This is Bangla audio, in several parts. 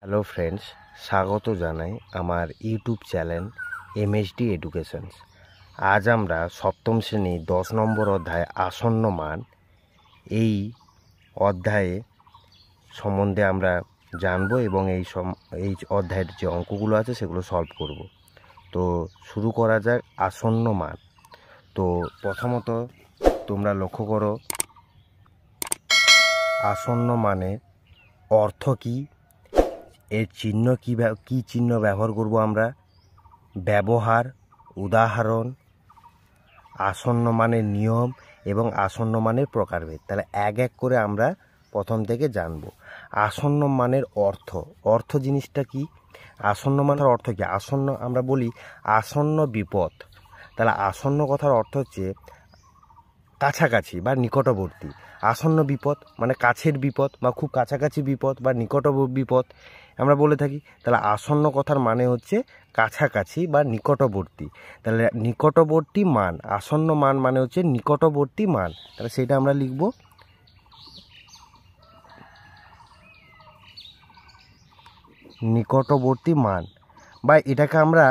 হ্যালো ফ্রেন্ডস, স্বাগত জানাই আমার ইউটিউব চ্যানেল এমএসডি এডুকেশনস। আজ আমরা সপ্তম শ্রেণী 10 নম্বর অধ্যায় আসন্ন মান এই অধ্যায়ে সম্বন্ধে আমরা জানবো এবং এই অধ্যায়ের যে অঙ্কগুলো আছে সেগুলো সলভ করব। তো শুরু করা যাক আসন্ন মান। তো প্রথমত তোমরা লক্ষ্য করো আসন্ন মানের অর্থ কী, এর চিহ্ন কী চিহ্ন ব্যবহার করব আমরা, ব্যবহার, উদাহরণ, আসন্ন মানের নিয়ম এবং আসন্ন মানের প্রকারভেদ। তাহলে এক এক করে আমরা প্রথম থেকে জানব। আসন্ন মানের অর্থ জিনিসটা কি? আসন্ন মানের অর্থ কি? আসন্ন আমরা বলি আসন্ন বিপদ। তাহলে আসন্ন কথার অর্থ হচ্ছে কাছাকাছি বা নিকটবর্তী। আসন্ন বিপদ মানে কাছের বিপদ বা খুব কাছাকাছি বিপদ বা নিকট বিপদ আমরা বলে থাকি। তাহলে আসন্ন কথার মানে হচ্ছে কাছাকাছি বা নিকটবর্তী। তাহলে নিকটবর্তী মান, আসন্ন মান মানে হচ্ছে নিকটবর্তী মান। তাহলে সেটা আমরা লিখব নিকটবর্তী মান, বা এটাকে আমরা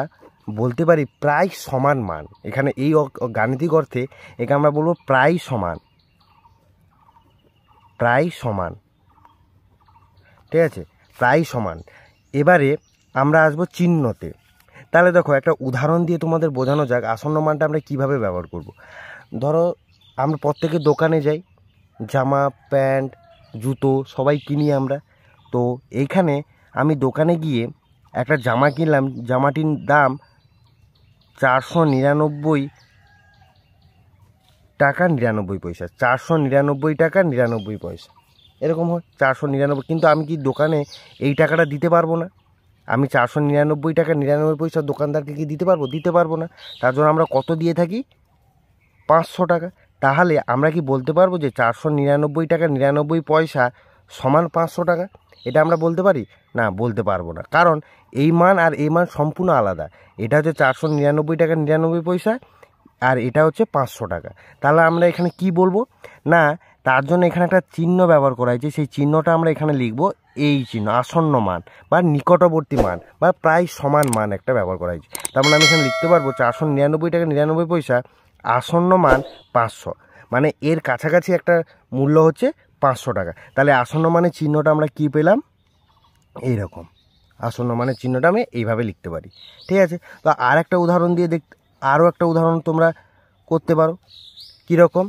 বলতে পারি প্রায় সমান মান। এখানে এই গাণিতিক অর্থে একে আমরা বলবো প্রায় সমান, প্রায় সমান। ঠিক আছে, প্রায় সমান। এবারে আমরা আসবো চিহ্নতে। তাহলে দেখো একটা উদাহরণ দিয়ে তোমাদের বোঝানো যাক আসন্ন মানটা আমরা কিভাবে ব্যবহার করব। ধরো আমরা প্রত্যেকে দোকানে যাই, জামা প্যান্ট জুতো সবাই কিনি আমরা। তো এইখানে আমি দোকানে গিয়ে একটা জামা কিনলাম, জামাটির দাম 499 টাকা 99 পয়সা, 499 টাকা 99 পয়সা এরকম হয় 499। কিন্তু আমি কি দোকানে এই টাকাটা দিতে পারবো না? আমি 499 টাকা 99 পয়সা দোকানদারকে কি দিতে পারবো? দিতে পারবো না। তার জন্য আমরা কত দিয়ে থাকি? 500 টাকা। তাহলে আমরা কি বলতে পারবো যে 499 টাকা 99 পয়সা সমান 500 টাকা? এটা আমরা বলতে পারি না, বলতে পারবো না। কারণ এই মান আর এই মান সম্পূর্ণ আলাদা। এটা হচ্ছে 499 টাকা 99 পয়সা আর এটা হচ্ছে 500 টাকা। তাহলে আমরা এখানে কি বলবো না, তার জন্য এখানে একটা চিহ্ন ব্যবহার করা হয়েছে। সেই চিহ্নটা আমরা এখানে লিখব এই চিহ্ন, আসন্ন মান বা নিকটবর্তী মান বা প্রায় সমান মান একটা ব্যবহার করা হয়েছে। তার মানে আমি এখানে লিখতে পারবো 499 টাকা 99 পয়সা আসন্ন মান 500, মানে এর কাছাকাছি একটা মূল্য হচ্ছে 500 টাকা। তাহলে আসন্ন মানের চিহ্নটা আমরা কি পেলাম? এইরকম আসন্ন মানের চিহ্নটা আমি এইভাবে লিখতে পারি। ঠিক আছে, তো আর একটা উদাহরণ দিয়ে আরও একটা উদাহরণ তোমরা করতে পারো। কীরকম?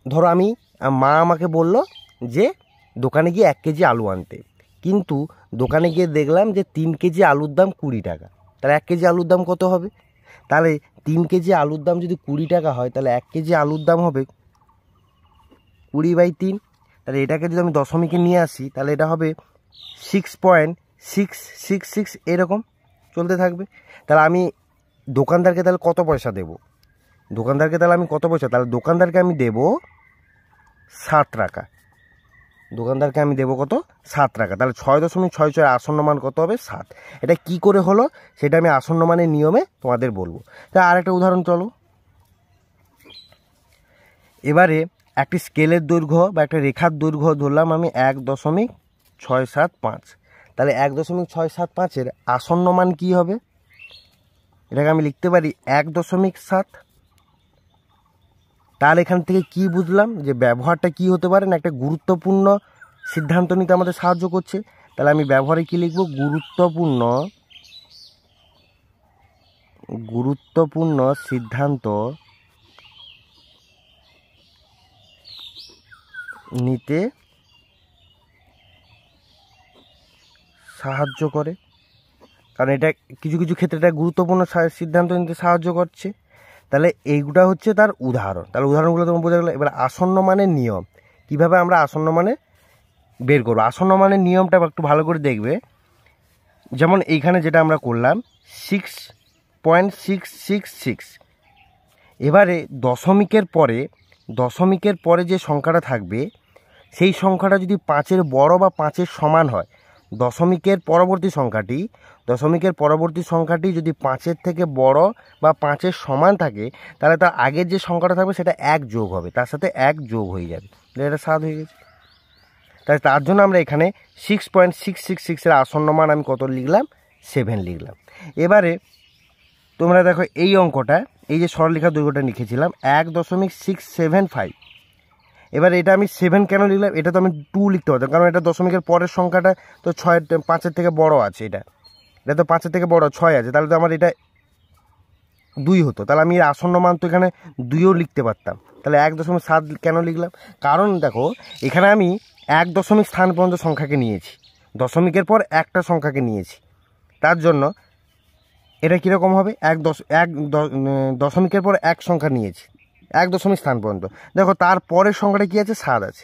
ধরো মা আমাকে বলল যে দোকানে গিয়ে 1 কেজি আলু আনতে, কিন্তু দোকানে গিয়ে দেখলাম যে 3 কেজি আলুর দাম 20 টাকা। তাহলে 1 কেজি আলুর দাম কত হবে? তাহলে 3 কেজি আলুর দাম যদি 20 টাকা হয় তাহলে 1 কেজি আলুর দাম হবে 20/3। তাহলে এটাকে যদি আমি দশমিকে নিয়ে আসি তাহলে এটা হবে 6.666 এরকম চলতে থাকবে। তাহলে আমি দোকানদারকে তাহলে কত পয়সা দেব? দোকানদারকে তাহলে আমি কত পয়সা, তাহলে দোকানদারকে আমি দেব 7 টাকা। দোকানদারকে আমি দেবো কত? 7 টাকা। তাহলে 6.66 আসন্ন মান কত হবে? 7। এটা কি করে হলো সেটা আমি আসন্ন মানের নিয়মে তোমাদের বলবো। তা আর একটা উদাহরণ চলো। এবারে একটি স্কেলের দৈর্ঘ্য বা একটা রেখার দৈর্ঘ্য ধরলাম আমি 1.675। তাহলে 1.675-এর আসন্ন মান কি হবে? এটাকে আমি লিখতে পারি 1.7। তাহলে এখান থেকে কি বুঝলাম যে ব্যবহারটা কি হতে পারে না, একটা গুরুত্বপূর্ণ সিদ্ধান্ত নিতে আমাদের সাহায্য করছে। তাহলে আমি ব্যবহারে কি লিখব? গুরুত্বপূর্ণ সিদ্ধান্ত নিতে সাহায্য করে। কারণ এটা কিছু কিছু ক্ষেত্রে এটা গুরুত্বপূর্ণ সিদ্ধান্ত নিতে সাহায্য করছে। তাহলে এইগুলা হচ্ছে তার উদাহরণ। তাহলে উদাহরণগুলো তোমার বোঝা গেল। এবার আসন্ন মানের নিয়ম, কিভাবে আমরা আসন্ন মানে বের করবো। আসন্ন মানের নিয়মটা একটু ভালো করে দেখবে। যেমন এইখানে যেটা আমরা করলাম 6.666। এবারে দশমিকের পরে যে সংখ্যাটা থাকবে সেই সংখ্যাটা যদি 5-এর বড় বা 5-এর সমান হয়, দশমিকের পরবর্তী সংখ্যাটি যদি 5-এর থেকে বড় বা 5-এর সমান থাকে তাহলে তার আগের যে সংখ্যাটা থাকবে সেটা 1 যোগ হবে, তার সাথে 1 যোগ হয়ে যাবে, এটা 7 হয়ে গেছে। তাই তার জন্য আমরা এখানে 6.666 আসন্ন মান আমি কত লিখলাম, 7 লিখলাম। এবারে তোমরা দেখো এই অঙ্কটা, এই যে সরলরেখার দৈর্ঘ্যটা লিখেছিলাম 1.675। এবার এটা আমি 7 কেন লিখলাম, এটা তো আমি 2 লিখতে পারতাম, কারণ এটা দশমিকের পরের সংখ্যাটা তো 5-এর থেকে বড় আছে, এটা তো 5-এর থেকে বড় 6 আছে, তাহলে তো আমার এটা 2 হতো, তাহলে আমি আসন্ন মান তো এখানে 2ও লিখতে পারতাম। তাহলে 1.7 কেন লিখলাম, কারণ দেখো এখানে আমি 1 দশমিক স্থান পর্যন্ত সংখ্যাকে নিয়েছি, দশমিকের পর একটা সংখ্যাকে নিয়েছি, তার জন্য এটা কীরকম হবে, 1 দশমিকের পর এক সংখ্যা নিয়েছি 1 দশমিক স্থান পর্যন্ত। দেখো তার পরের সংখ্যাটা কী আছে, 7 আছে,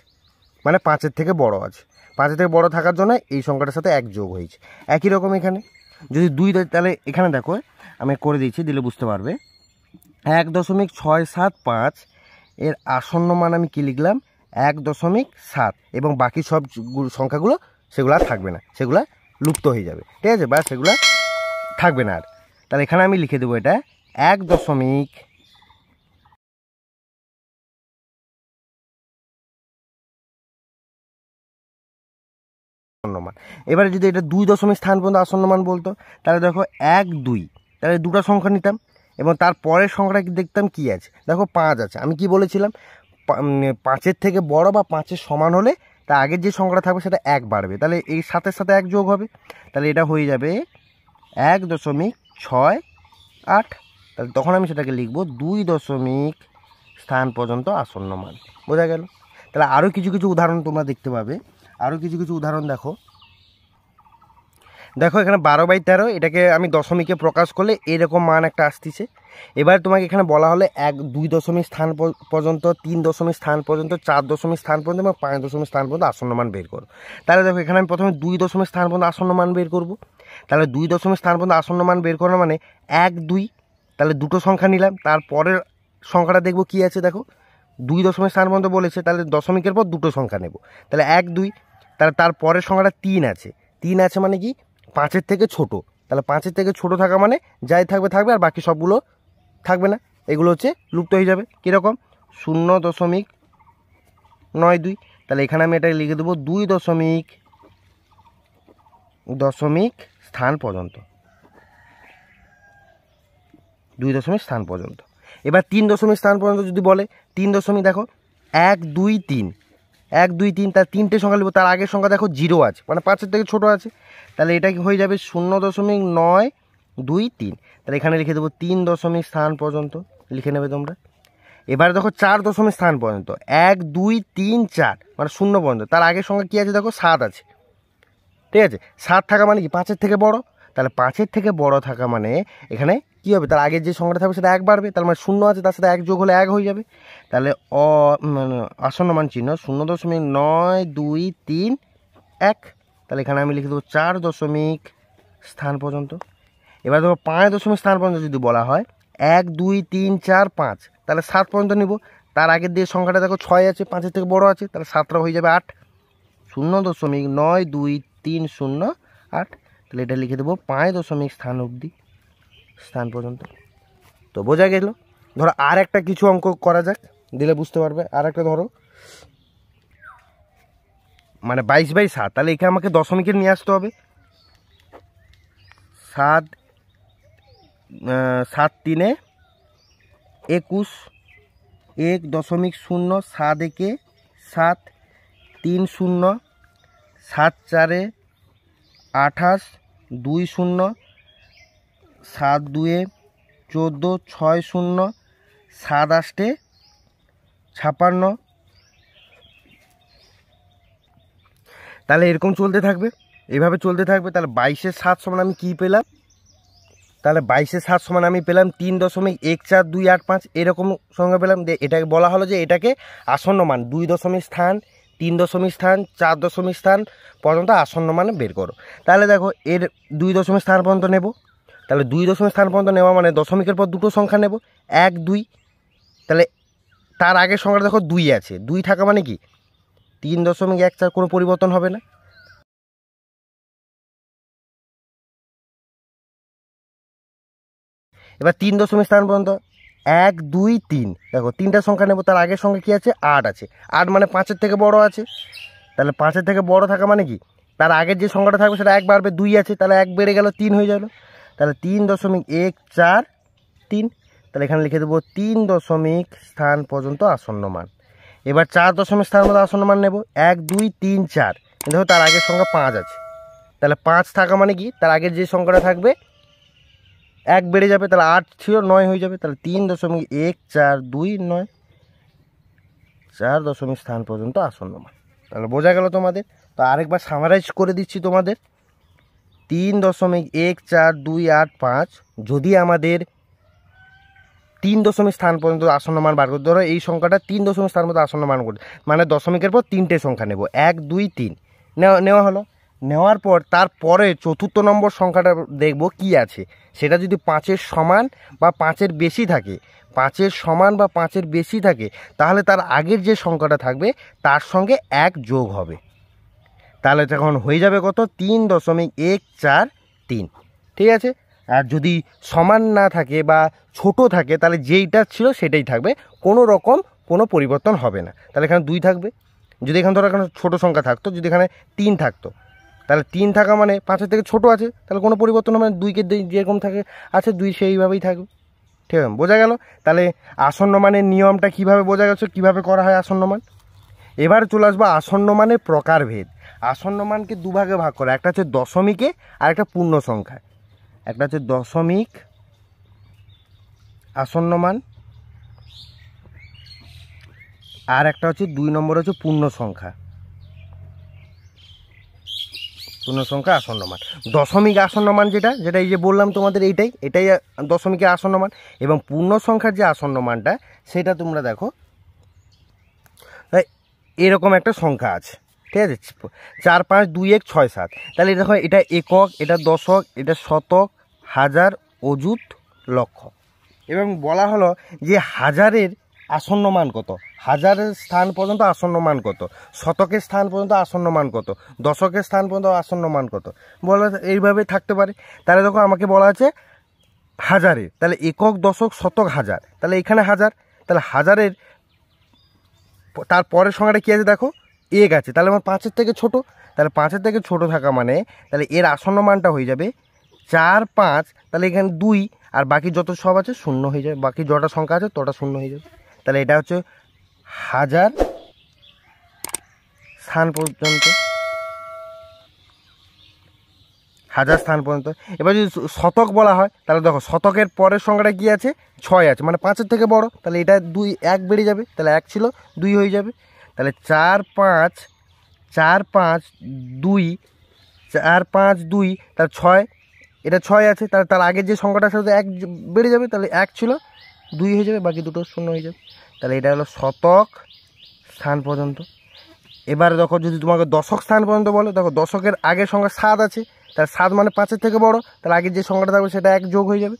মানে 5-এর থেকে বড় আছে, 5-এর থেকে বড় থাকার জন্য এই সংখ্যাটার সাথে 1 যোগ হয়েছে। একই রকম এখানে যদি 2, তাহলে এখানে দেখো আমি করে দিয়েছি, দিলে বুঝতে পারবে। 1.675 এর আসন্ন মান আমি কী লিখলাম, 1.7, এবং বাকি সব সংখ্যাগুলো সেগুলো আর থাকবে না, সেগুলো লুপ্ত হয়ে যাবে, ঠিক আছে, বা সেগুলো থাকবে না আর। তাহলে এখানে আমি লিখে দেবো এটা 1.7 আসন্ন মান। এবারে যদি এটা 2 দশমিক স্থান পর্যন্ত আসন্ন মান বলতো, তাহলে দেখো 1, 2, তাহলে দুটো সংখ্যা নিতাম এবং তার পরের সংখ্যাটা দেখতাম কি আছে, দেখো 5 আছে। আমি কি বলেছিলাম, 5-এর থেকে বড় বা 5-এর সমান হলে তার আগের যে সংখ্যাটা থাকবে সেটা 1 বাড়বে, তাহলে এই 7-এর সাথে 1 যোগ হবে, তাহলে এটা হয়ে যাবে 1.68। তাহলে তখন আমি সেটাকে লিখবো 2 দশমিক স্থান পর্যন্ত আসন্ন মান। বোঝা গেল? তাহলে আরও কিছু কিছু উদাহরণ তোমরা দেখতে পাবে, আরও কিছু কিছু উদাহরণ দেখো এখানে 12/13, এটাকে আমি দশমিকে প্রকাশ করলে এরকম মান একটা আসতেছে। এবার তোমাকে এখানে বলা হলে 2 দশমিক স্থান পর্যন্ত, 3 দশমিক স্থান পর্যন্ত, 4 দশমিক স্থান পর্যন্ত এবং 5 দশমিক স্থান পর্যন্ত আসন্ন মান বের করো। তাহলে দেখো এখানে আমি প্রথমে 2 দশমিক স্থান পর্যন্ত আসন্ন মান বের করব। তাহলে 2 দশমিক স্থান পর্যন্ত আসন্ন মান বের করা মানে 1, 2, তাহলে দুটো সংখ্যা নিলাম, তারপরের সংখ্যাটা দেখবো কি আছে, দেখো 2 দশমিক স্থান পর্যন্ত বলেছে, তাহলে দশমিকের পর দুটো সংখ্যা নেব, তাহলে 1, 2, তাহলে তারপরের সংখ্যাটা 3 আছে, 3 আছে মানে কি 5-এর থেকে ছোট, তাহলে 5-এর থেকে ছোট থাকা মানে যাই থাকবে থাকবে, আর বাকি সবগুলো থাকবে না, এগুলো হচ্ছে লুপ্ত হয়ে যাবে। কীরকম, 0.92, তাহলে এখানে আমি এটা লিখে দেবো 2 দশমিক স্থান পর্যন্ত, 2 দশমিক স্থান পর্যন্ত। এবার 3 দশমিক স্থান পর্যন্ত যদি বলে, 3 দশমিক দেখো 1, 2, 3, 1, 2, 3, তার 3টে সংখ্যা লিখবো, তার আগের সংখ্যা দেখো 0 আছে, মানে 5-এর থেকে ছোট আছে, তাহলে এটা কি হয়ে যাবে 0.923। তাহলে এখানে লিখে দেবো 3 দশমিক স্থান পর্যন্ত, লিখে নেবে তোমরা। এবারে দেখো 4 দশমিক স্থান পর্যন্ত, 1, 2, 3, 4, মানে 0 পর্যন্ত, তার আগের সংখ্যা কী আছে দেখো 7 আছে, ঠিক আছে, 7 থাকা মানে কি 5-এর থেকে বড়, তাহলে 5-এর থেকে বড় থাকা মানে এখানে কী হবে, তার আগের যে সংখ্যাটা থাকবে সেটা 1 বাড়বে, তার মানে 0 আছে, তার সাথে 1 যোগ হলে 1 হয়ে যাবে। তাহলে আসন্ন মান চিহ্ন 0.923, তাহলে এখানে আমি লিখে দেবো 4 দশমিক স্থান পর্যন্ত। এবার দেখো 5 দশমিক স্থান পর্যন্ত যদি বলা হয়, 1, 2, 3, 4, 5, তাহলে 7 পর্যন্ত নিব, তার আগের দিয়ে সংখ্যাটা দেখো 6 আছে, 5-এর থেকে বড় আছে, তাহলে 7টা হয়ে যাবে 8, 0.92308, তাহলে এটা লিখে দেবো 5 দশমিক স্থান পর্যন্ত। তো বোঝা গেল। ধরো আর একটা কিছু অঙ্ক করা যাক, দিলে বুঝতে পারবে। আর একটা ধরো মানে 22/7, তাহলে এখানে আমাকে দশমিকের নিয়ে আসতে হবে, 7, 7, 3, 21, 1.0, 7, 1, 7, 3, 0, 7, 4, 28, 2, 0, 7, 2, 14, 6, 0, 7, 8, 56। তাহলে এরকম চলতে থাকবে, এইভাবে চলতে থাকবে। তাহলে 22/7 সমান আমি কী পেলাম, তাহলে 22/7 সমান আমি পেলাম 3.14285, এরকম সংখ্যা পেলাম। এটাকে বলা হলো যে এটাকে আসন্ন মান 2 দশমিক স্থান, 3 দশমিক স্থান, 4 দশমিক স্থান পর্যন্ত আসন্ন মানে বের করো। তাহলে দেখো এর 2 দশমিক স্থান পর্যন্ত নেব, তাহলে 2 দশমিক স্থান পর্যন্ত নেওয়া মানে দশমিকের পর দুটো সংখ্যা নেব, 1, 2, তাহলে তার আগের সংখ্যাটা দেখো 2 আছে, 2 থাকা মানে কি 3.14, কোনো পরিবর্তন হবে না। এবার 3 দশমিক স্থান পর্যন্ত 1, 2, 3, দেখো 3টা সংখ্যা নেব, তার আগের সংখ্যা কী আছে 8 আছে, 8 মানে 5-এর থেকে বড় আছে, তাহলে 5-এর থেকে বড় থাকা মানে কি, তার আগের যে সংখ্যাটা থাকবে সেটা 1 বাড়বে, 2 আছে তাহলে 1 বেড়ে গেল, 3 হয়ে গেল। তাহলে 3.143। তাহলে এখানে লিখে দেবো 3 দশমিক স্থান পর্যন্ত আসন্ন মান। এবার 4 দশমিক স্থান পর্যন্ত আসন্ন মান নেব, 1 2 3 4। দেখো তার আগের সংখ্যা 5 আছে, তাহলে 5 থাকা মানে কি, তার আগের যে সংখ্যাটা থাকবে 1 বেড়ে যাবে, তাহলে 8 ছিল 9 হয়ে যাবে। তাহলে 3.1429, 4 দশমিক স্থান পর্যন্ত আসন্ন মান। তাহলে বোঝা গেল তোমাদের। তো আরেকবার সামারাইজ করে দিচ্ছি তোমাদের, 3.1428 যদি আমাদের 3 দশমিক স্থান পর্যন্ত আসন্ন মান বার করতে, ধরো এই সংখ্যাটা 3 দশমিক স্থান পর্যন্ত আসন্ন মান করতে, মানে দশমিকের পর 3টে সংখ্যা নেব, 1 2 3 নেওয়া হলো। নেওয়ার পর তারপরে চতুর্থ নম্বর সংখ্যাটা দেখব কি আছে, সেটা যদি 5-এর সমান বা 5-এর বেশি থাকে, 5-এর সমান বা 5-এর বেশি থাকে, তাহলে তার আগের যে সংখ্যাটা থাকবে তার সঙ্গে 1 যোগ হবে। তাহলে তখন হয়ে যাবে কত, 3.143। ঠিক আছে। আর যদি সমান না থাকে বা ছোট থাকে, তাহলে যেইটা ছিল সেটাই থাকবে, কোনো রকম কোনো পরিবর্তন হবে না। তাহলে এখানে 2 থাকবে। যদি এখানে ধরো এখানে ছোটো সংখ্যা থাকতো, যদি এখানে 3 থাকতো, তাহলে 3 থাকা মানে 5-এর থেকে ছোট আছে, তাহলে কোনো পরিবর্তন হবে না, 2কে যেরকম থাকে আছে 2 সেইভাবেই থাকবে। ঠিক আছে, বোঝা গেল। তাহলে আসন্ন মানের নিয়মটা কিভাবে বোঝা গেছে, কিভাবে করা হয় আসন্ন মান। এবার চলে আসবো আসন্ন মানের প্রকারভেদ। আসন্ন মানকে দুভাগে ভাগ করা, একটা হচ্ছে দশমিকে আর একটা পূর্ণ সংখ্যায়। একটা হচ্ছে দশমিক আসন্ন মান, আর একটা হচ্ছে 2 নম্বর হচ্ছে পূর্ণ সংখ্যা। পূর্ণ সংখ্যা আসন্ন মান, দশমিক আসন্ন মান যেটা যেটা এই যে বললাম তোমাদের, এটাই দশমিকের আসন্ন মান। এবং পূর্ণ সংখ্যার যে আসন্ন মানটা, সেটা তোমরা দেখো এরকম একটা সংখ্যা আছে। ঠিক আছে, 4 5 2 1 6 7। তাহলে দেখো এটা একক, এটা দশক, এটা শতক, হাজার, অযুত, লক্ষ। এবং বলা হলো যে হাজারের আসন্ন মান কত, হাজারের স্থান পর্যন্ত আসন্ন মান কত, শতকের স্থান পর্যন্ত আসন্ন মান কত, দশকের স্থান পর্যন্ত আসন্ন মান কত, বলা এইভাবে থাকতে পারে। তাহলে দেখো আমাকে বলা আছে হাজারের, তাহলে একক, দশক, শতক, হাজার, তাহলে এখানে হাজার, তাহলে হাজারের তারপরের সংখ্যাটা কী আছে দেখো, 1 আছে, তাহলে আমার 5-এর থেকে ছোট, তাহলে 5-এর থেকে ছোট থাকা মানে তাহলে এর আসন্ন মানটা হয়ে যাবে 4 5, তাহলে এখানে 2 আর বাকি যত সব আছে 0 হয়ে যাবে, বাকি যটা সংখ্যা আছে তটা 0 হয়ে যাবে। তাহলে এটা হচ্ছে হাজার স্থান পর্যন্ত, হাজার স্থান পর্যন্ত। এবার যদি শতক বলা হয়, তাহলে দেখো শতকের পরের সংখ্যাটা কী আছে, 6 আছে, মানে 5-এর থেকে বড়, তাহলে এটা 2 1 বেড়ে যাবে, তাহলে 1 ছিল 2 হয়ে যাবে। তাহলে 4 5 4 5 2, 4 5 2, তার 6, এটা 6 আছে, তাহলে তার আগের যে সংখ্যাটা সাথে 1 বেড়ে যাবে, তাহলে 1 ছিল 2 হয়ে যাবে, বাকি দুটো 0 হয়ে যাবে। তাহলে এটা হলো শতক স্থান পর্যন্ত। এবার দেখো যদি তোমাকে দশক স্থান পর্যন্ত বলো, দেখো দশকের আগের সংখ্যা 7 আছে, তাহলে 7 মানে 5-এর থেকে বড়, তাহলে আগের যে সংখ্যাটা থাকবে সেটা 1 যোগ হয়ে যাবে।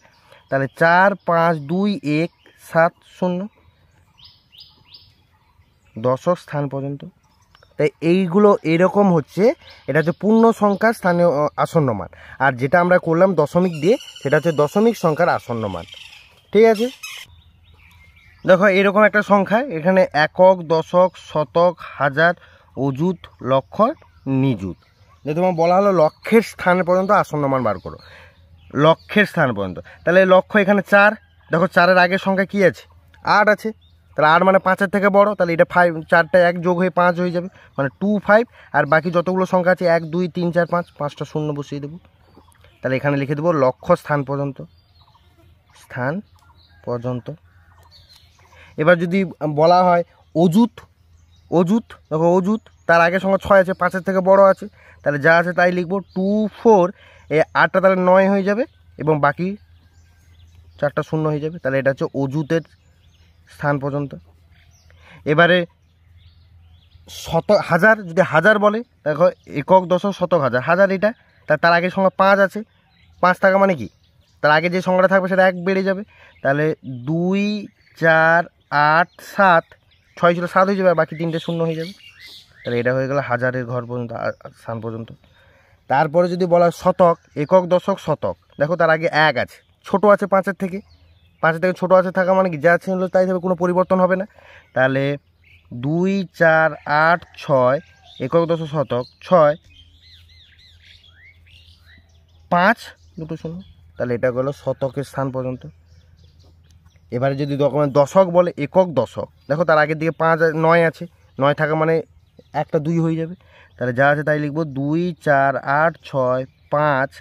তাহলে 4 5 2 1 7 0, দশক স্থান পর্যন্ত। তাই এইগুলো এরকম হচ্ছে, এটা হচ্ছে পূর্ণ সংখ্যার স্থানীয় আসন্ন মান। আর যেটা আমরা করলাম দশমিক দিয়ে, সেটা হচ্ছে দশমিক সংখ্যার আসন্ন মান। ঠিক আছে, দেখো এরকম একটা সংখ্যা, এখানে একক, দশক, শতক, হাজার, অযুত, লক্ষ, নিযুত। যে তোমার বলা হলো লক্ষের স্থান পর্যন্ত আসন্ন মান বার করো, লক্ষের স্থান পর্যন্ত। তাহলে লক্ষ এখানে 4, দেখো 4-এর আগের সংখ্যা কী আছে, 8 আছে, তাহলে 8 মানে 5-এর থেকে বড়, তাহলে এটা 5, 4টা 1 যোগ হয়ে 5 হয়ে যাবে, মানে 2 5। আর বাকি যতগুলো সংখ্যা আছে 1 2 3 4 5, 5টা 0 বসিয়ে দেবো। তাহলে এখানে লিখে দেবো লক্ষ স্থান পর্যন্ত, স্থান পর্যন্ত। এবার যদি বলা হয় অযুত, অযুত দেখো অযুত, তার আগের সংখ্যা 6 আছে, 5-এর থেকে বড় আছে, তাহলে যা আছে তাই লিখবো, 2 4, এই 8টা তাহলে 9 হয়ে যাবে, এবং বাকি 4টা 0 হয়ে যাবে। তাহলে এটা হচ্ছে অযুতের স্থান পর্যন্ত। এবারে হাজার, যদি হাজার বলে, দেখো একক, দশক, শতক, হাজার, হাজার এটা, তার আগের সংখ্যা 5 আছে, 5 থাকা মানে কি, তার আগে যে সংখ্যাটা থাকবে সেটা 1 বেড়ে যাবে, তাহলে 2 4 8 7, 6 ছিল 7 হয়ে যাবে, আর বাকি 3টে 0 হয়ে যাবে। তাহলে এটা হয়ে গেল হাজারের ঘর পর্যন্ত, স্থান পর্যন্ত। তারপরে যদি বলা শতক, একক, দশক, শতক, দেখো তার আগে 1 আছে, ছোট আছে 5-এর থেকে, 5-এর থেকে ছোটো আছে থাকা মানে কি, যা ছিল তাই হবে, কোনো পরিবর্তন হবে না। তাহলে 2 4 8 6, একক দশক শতক 6 5 2 শূন্য, তাহলে এটা গেল শতকের স্থান পর্যন্ত। এবারে যদি দশক বলে একক দশক, দেখো তার আগের দিকে 5 9 আছে, 9 থাকা মানে একটা 2 হয়ে যাবে, তাহলে যা আছে তাই লিখবো 2 4 8 6 5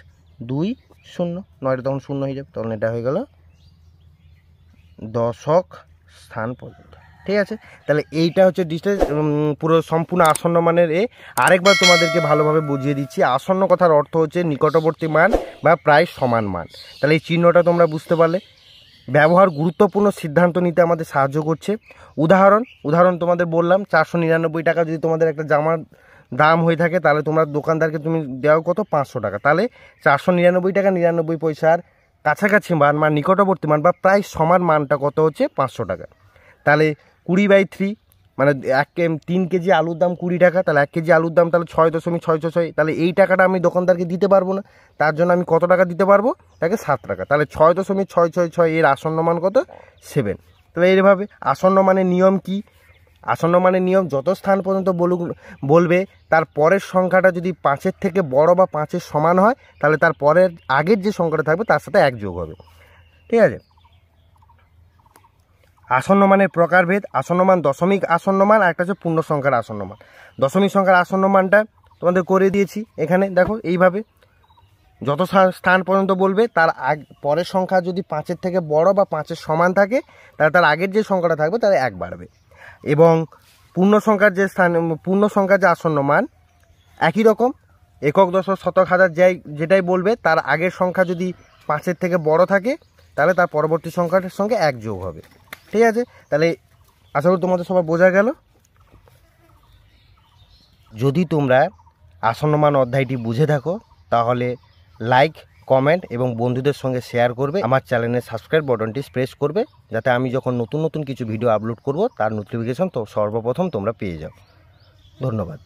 2 0, 9টা তখন 0 হয়ে যাবে, তখন এটা হয়ে গেল দশক স্থান পর্যন্ত। ঠিক আছে, তাহলে এইটা হচ্ছে ডিস্টেন্স পুরো সম্পূর্ণ আসন্ন মানের আরেকবার তোমাদেরকে ভালোভাবে বুঝিয়ে দিচ্ছি। আসন্ন কথার অর্থ হচ্ছে নিকটবর্তী মান বা প্রায় সমান মান। তাহলে এই চিহ্নটা তোমরা বুঝতে পারলে। ব্যবহার গুরুত্বপূর্ণ সিদ্ধান্ত নিতে আমাদের সাহায্য করছে। উদাহরণ তোমাদের বললাম, 499 টাকা যদি তোমাদের একটা জামার দাম হয়ে থাকে, তাহলে তোমরা দোকানদারকে তুমি দেওয়া কত 500 টাকা, তাহলে 499 টাকা 99 পয়সার কাছাকাছি মান বা নিকটবর্তী মান বা প্রায় সমান মানটা কত হচ্ছে 500 টাকা। তাহলে 20/3 মানে 3 কেজি আলুর দাম 20 টাকা, তাহলে 1 কেজি আলুর দাম তাহলে 6.666, তাহলে এই টাকাটা আমি দোকানদারকে দিতে পারবো না, তার জন্য আমি কত টাকা দিতে পারবো, তাকে 7 টাকা, তাহলে 6.666 এর আসন্ন মান কত 7। তাহলে এইভাবে আসন্ন মানের নিয়ম কি? আসন্ন মানের নিয়ম যত স্থান পর্যন্ত বলবে তার পরের সংখ্যাটা যদি 5-এর থেকে বড় বা 5-এর সমান হয়, তাহলে তার পরের আগের যে সংখ্যাটা থাকবে তার সাথে 1 যোগ হবে। ঠিক আছে, আসন্ন মানের প্রকারভেদ, আসন্ন মান দশমিক আসন্ন মান, আর একটা হচ্ছে পূর্ণ সংখ্যার আসন্ন মান। দশমিক সংখ্যার আসন্ন মানটা তোমাদের করে দিয়েছি এখানে, দেখো এইভাবে যত স্থান পর্যন্ত বলবে তার পরের সংখ্যা যদি 5-এর থেকে বড় বা 5-এর সমান থাকে, তাহলে তার আগের যে সংখ্যাটা থাকবে তার 1 বাড়বে। এবং পূর্ণ সংখ্যার যে আসন্ন মান একই রকম, একক দশক শতক হাজার যেটাই বলবে তার আগের সংখ্যা যদি 5-এর থেকে বড় থাকে, তাহলে তার পরবর্তী সংখ্যাটার সঙ্গে 1 যোগ হবে। ঠিক আছে, তাহলে আশা করি তোমাদের সবার বোঝা গেল। যদি তোমরা আসন্ন মান অধ্যায়টি বুঝে থাকো, তাহলে লাইক, কমেন্ট এবং বন্ধুদের সঙ্গে শেয়ার করবে। আমার চ্যানেলের সাবস্ক্রাইব বাটনটি প্রেস করবে, যাতে আমি যখন নতুন কিছু ভিডিও আপলোড করব তার নোটিফিকেশন তো সর্বপ্রথম তোমরা পেয়ে যাও। ধন্যবাদ।